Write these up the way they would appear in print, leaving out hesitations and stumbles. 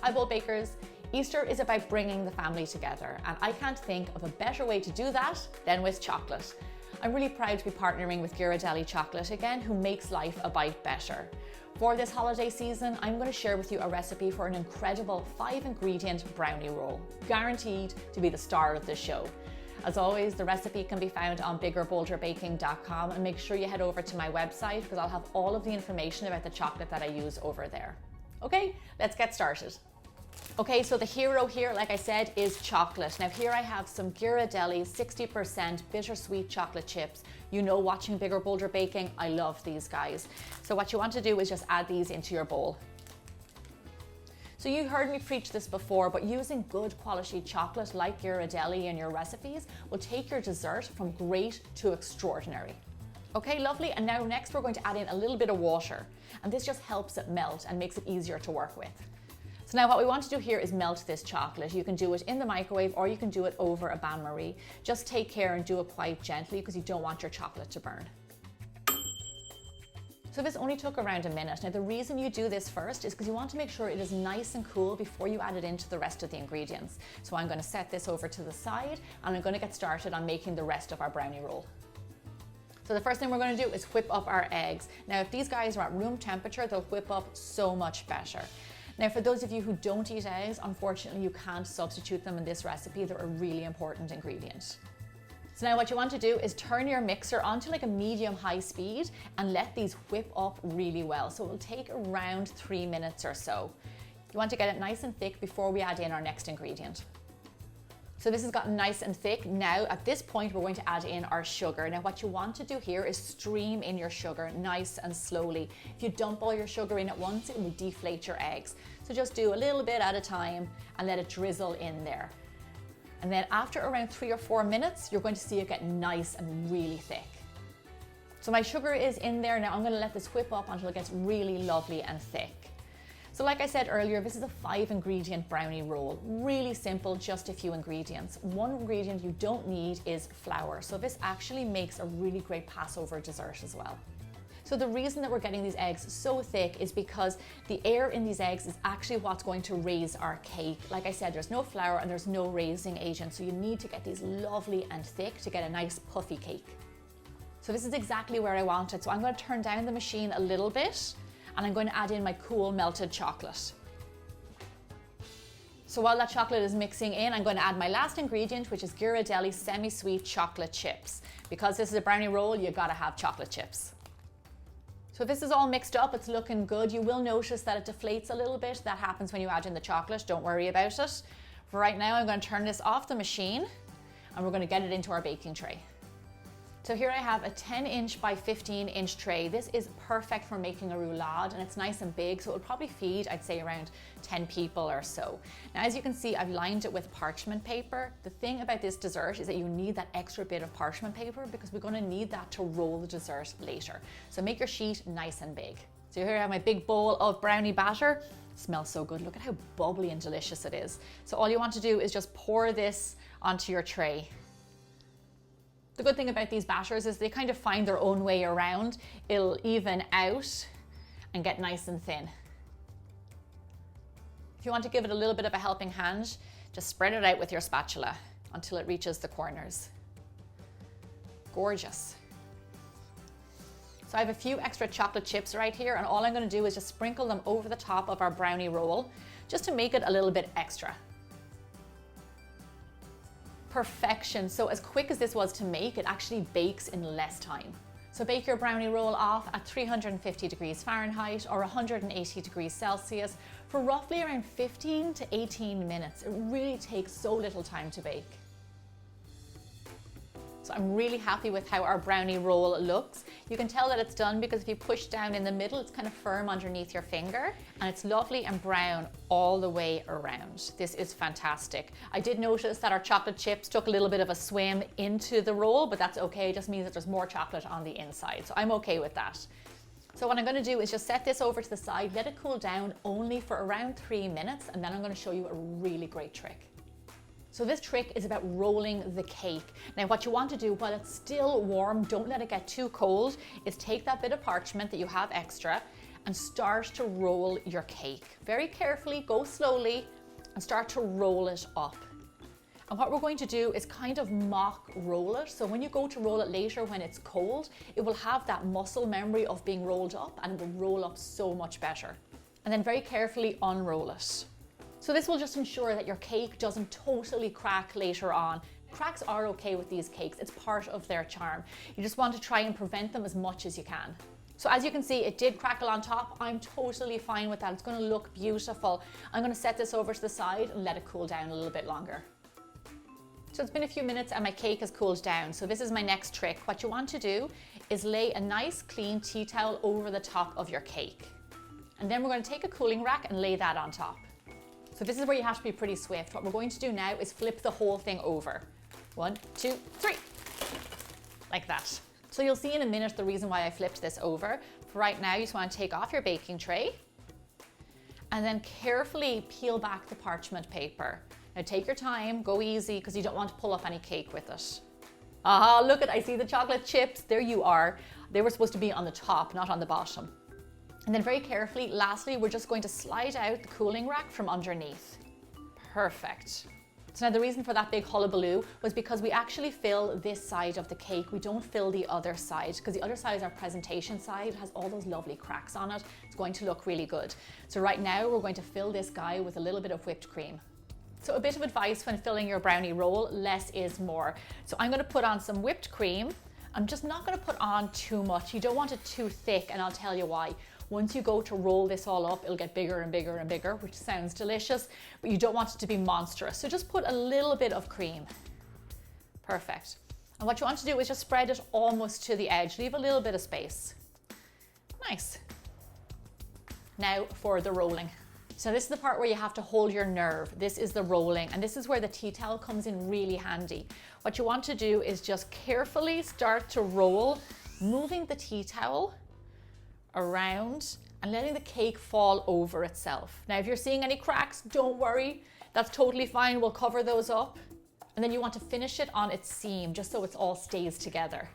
Hi Bold Bakers! Easter is about bringing the family together, and I can't think of a better way to do that than with chocolate. I'm really proud to be partnering with Ghirardelli Chocolate again, who makes life a bite better. For this holiday season, I'm going to share with you a recipe for an incredible 5-ingredient brownie roll, guaranteed to be the star of this show. As always, the recipe can be found on biggerbolderbaking.com, and make sure you head over to my website because I'll have all of the information about the chocolate that I use over there. Okay, let's get started. Okay, so the hero here, like I said, is chocolate. Now here I have some Ghirardelli 60% bittersweet chocolate chips. You know, watching Bigger Bolder Baking, I love these guys. So what you want to do is just add these into your bowl. So you heard me preach this before, but using good quality chocolate like Ghirardelli in your recipes will take your dessert from great to extraordinary. Okay, lovely, and now next we're going to add in a little bit of water, and this just helps it melt and makes it easier to work with. So now what we want to do here is melt this chocolate. You can do it in the microwave or you can do it over a bain-marie. Just take care and do it quite gently because you don't want your chocolate to burn. So this only took around a minute. Now the reason you do this first is because you want to make sure it is nice and cool before you add it into the rest of the ingredients. So I'm going to set this over to the side and I'm going to get started on making the rest of our brownie roll. So the first thing we're going to do is whip up our eggs. Now if these guys are at room temperature, they'll whip up so much better. Now for those of you who don't eat eggs, unfortunately you can't substitute them in this recipe. They're a really important ingredient. So now what you want to do is turn your mixer onto like a medium-high speed and let these whip up really well. So it will take around 3 minutes or so. You want to get it nice and thick before we add in our next ingredient. So this has gotten nice and thick. Now at this point we're going to add in our sugar. Now what you want to do here is stream in your sugar nice and slowly. If you dump all your sugar in at once, it will deflate your eggs. So just do a little bit at a time and let it drizzle in there. And then after around 3 or 4 minutes, you're going to see it get nice and really thick. So my sugar is in there. Now I'm going to let this whip up until it gets really lovely and thick. So like I said earlier, this is a 5-ingredient brownie roll. Really simple, just a few ingredients. One ingredient you don't need is flour. So this actually makes a really great Passover dessert as well. So the reason that we're getting these eggs so thick is because the air in these eggs is actually what's going to raise our cake. Like I said, there's no flour and there's no raising agent. So you need to get these lovely and thick to get a nice puffy cake. So this is exactly where I want it. So I'm going to turn down the machine a little bit, and I'm going to add in my cool melted chocolate. So while that chocolate is mixing in, I'm going to add my last ingredient, which is Ghirardelli semi-sweet chocolate chips. Because this is a brownie roll, you gotta have chocolate chips. So this is all mixed up, it's looking good. You will notice that it deflates a little bit. That happens when you add in the chocolate, don't worry about it. For right now, I'm going to turn this off the machine and we're going to get it into our baking tray. So here I have a 10-inch by 15-inch tray. This is perfect for making a roulade and it's nice and big, so it'll probably feed, I'd say, around 10 people or so. Now, as you can see, I've lined it with parchment paper. The thing about this dessert is that you need that extra bit of parchment paper because we're going to need that to roll the dessert later. So make your sheet nice and big. So here I have my big bowl of brownie batter. It smells so good. Look at how bubbly and delicious it is. So all you want to do is just pour this onto your tray. The good thing about these batters is they kind of find their own way around. It'll even out and get nice and thin. If you want to give it a little bit of a helping hand, just spread it out with your spatula until it reaches the corners. Gorgeous. So I have a few extra chocolate chips right here, and all I'm going to do is just sprinkle them over the top of our brownie roll just to make it a little bit extra. Perfection. So as quick as this was to make, it actually bakes in less time. So bake your brownie roll off at 350 degrees Fahrenheit or 180 degrees Celsius for roughly around 15 to 18 minutes. It really takes so little time to bake. So I'm really happy with how our brownie roll looks. You can tell that it's done because if you push down in the middle, it's kind of firm underneath your finger, and it's lovely and brown all the way around. This is fantastic. I did notice that our chocolate chips took a little bit of a swim into the roll, but that's okay. It just means that there's more chocolate on the inside. So I'm okay with that. So what I'm going to do is just set this over to the side, let it cool down only for around 3 minutes, and then I'm going to show you a really great trick. So this trick is about rolling the cake. Now what you want to do while it's still warm, don't let it get too cold, is take that bit of parchment that you have extra and start to roll your cake. Very carefully, go slowly and start to roll it up. And what we're going to do is kind of mock roll it. So when you go to roll it later when it's cold, it will have that muscle memory of being rolled up and it will roll up so much better. And then very carefully unroll it. So this will just ensure that your cake doesn't totally crack later on. Cracks are okay with these cakes. It's part of their charm. You just want to try and prevent them as much as you can. So as you can see, it did crackle on top. I'm totally fine with that. It's going to look beautiful. I'm going to set this over to the side and let it cool down a little bit longer. So it's been a few minutes and my cake has cooled down. So this is my next trick. What you want to do is lay a nice clean tea towel over the top of your cake. And then we're going to take a cooling rack and lay that on top. So this is where you have to be pretty swift. What we're going to do now is flip the whole thing over. 1, 2, 3. Like that. So you'll see in a minute the reason why I flipped this over. For right now, you just want to take off your baking tray and then carefully peel back the parchment paper. Now take your time, go easy, because you don't want to pull up any cake with it. Aha, look I see the chocolate chips. There you are. They were supposed to be on the top, not on the bottom. And then very carefully, lastly, we're just going to slide out the cooling rack from underneath. Perfect. So now the reason for that big hullabaloo was because we actually fill this side of the cake. We don't fill the other side because the other side is our presentation side. It has all those lovely cracks on it. It's going to look really good. So right now we're going to fill this guy with a little bit of whipped cream. So a bit of advice when filling your brownie roll, less is more. So I'm going to put on some whipped cream. I'm just not going to put on too much. You don't want it too thick, and I'll tell you why. Once you go to roll this all up, it'll get bigger and bigger and bigger, which sounds delicious, but you don't want it to be monstrous. So just put a little bit of cream. Perfect. And what you want to do is just spread it almost to the edge. Leave a little bit of space. Nice. Now for the rolling. So this is the part where you have to hold your nerve. This is the rolling, and this is where the tea towel comes in really handy. What you want to do is just carefully start to roll, moving the tea towel around and letting the cake fall over itself. Now, if you're seeing any cracks, don't worry. That's totally fine. We'll cover those up. And then you want to finish it on its seam, just so it all stays together.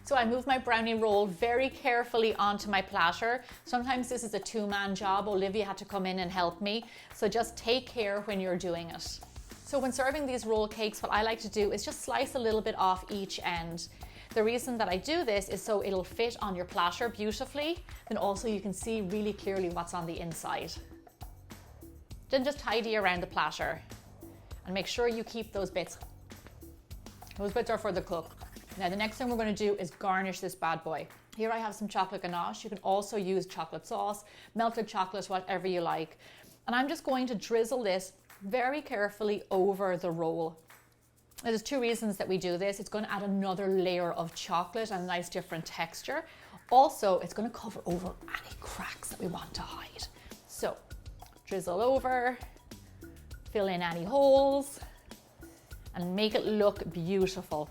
So I moved my brownie roll very carefully onto my platter. Sometimes this is a two-man job. Olivia had to come in and help me. So just take care when you're doing it. So when serving these roll cakes, what I like to do is just slice a little bit off each end. The reason that I do this is so it'll fit on your platter beautifully, and also you can see really clearly what's on the inside. Then just tidy around the platter and make sure you keep those bits. Those bits are for the cook. Now the next thing we're going to do is garnish this bad boy. Here I have some chocolate ganache. You can also use chocolate sauce, melted chocolate, whatever you like. And I'm just going to drizzle this very carefully over the roll. There's two reasons that we do this. It's going to add another layer of chocolate and a nice different texture. Also, it's going to cover over any cracks that we want to hide. So, drizzle over, fill in any holes, and make it look beautiful.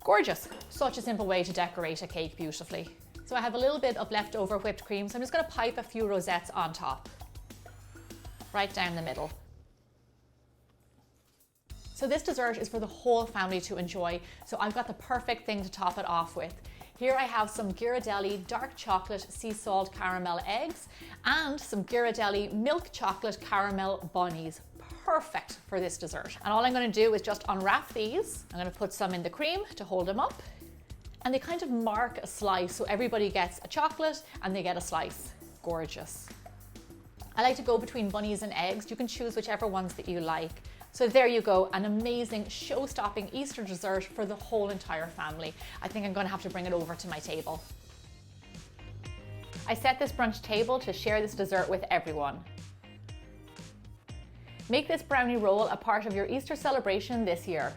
Gorgeous. Such a simple way to decorate a cake beautifully. So I have a little bit of leftover whipped cream, so I'm just going to pipe a few rosettes on top, right down the middle. So this dessert is for the whole family to enjoy, so I've got the perfect thing to top it off with. Here I have some ghirardelli dark chocolate sea salt caramel eggs and some ghirardelli milk chocolate caramel bunnies. Perfect for this dessert. And all I'm going to do is just unwrap these. I'm going to put some in the cream to hold them up, and they kind of mark a slice, so everybody gets a chocolate and they get a slice. Gorgeous. I like to go between bunnies and eggs. You can choose whichever ones that you like. So there you go, an amazing show-stopping Easter dessert for the whole entire family. I think I'm going to have to bring it over to my table. I set this brunch table to share this dessert with everyone. Make this brownie roll a part of your Easter celebration this year.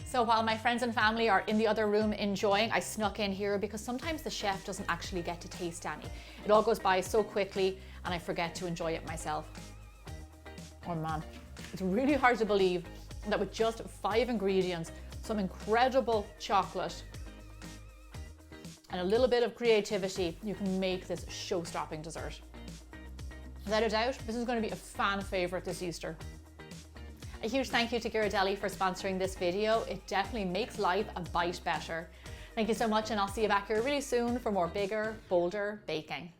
So while my friends and family are in the other room enjoying, I snuck in here because sometimes the chef doesn't actually get to taste any. It all goes by so quickly and I forget to enjoy it myself. Oh man, it's really hard to believe that with just 5 ingredients, some incredible chocolate and a little bit of creativity, you can make this show-stopping dessert. Without a doubt, this is going to be a fan favorite this Easter. A huge thank you to Ghirardelli for sponsoring this video. It definitely makes life a bite better. Thank you so much, and I'll see you back here really soon for more bigger, bolder baking.